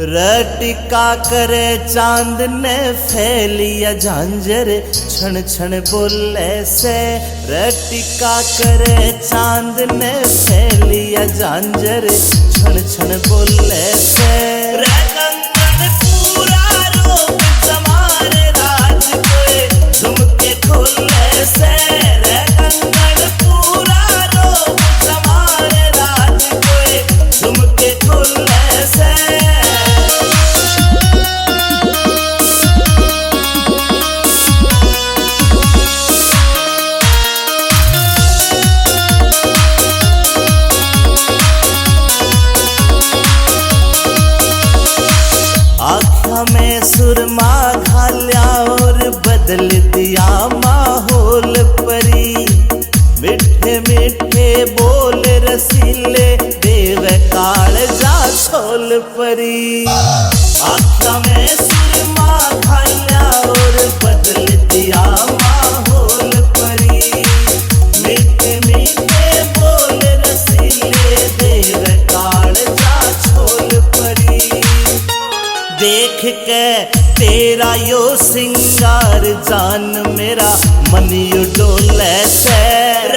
रटिका करे चांद ने फैलिया झांझर क्षण क्षण बोले से। रटिका करे चांद ने फैलिया झांझर क्षण क्षण बोले से। कंगन पूरा रूप समारे राज कोई झुमके खोले से। कंगन पूरा रूप समारे राज कोई झुमके खोले से। में सुरमा घाल्या और बदल दिया माहौल परी। मिठे मिठे बोल रसीले देव काल जा छोल परी। आँखों में सुरमा घाल्या और बदल दिया माहौल परी। मिठे मिठे बोल रसीले देव काल जा छोल परी। देख के तेरा यो सिंगार जान मेरा मन यू डोले से।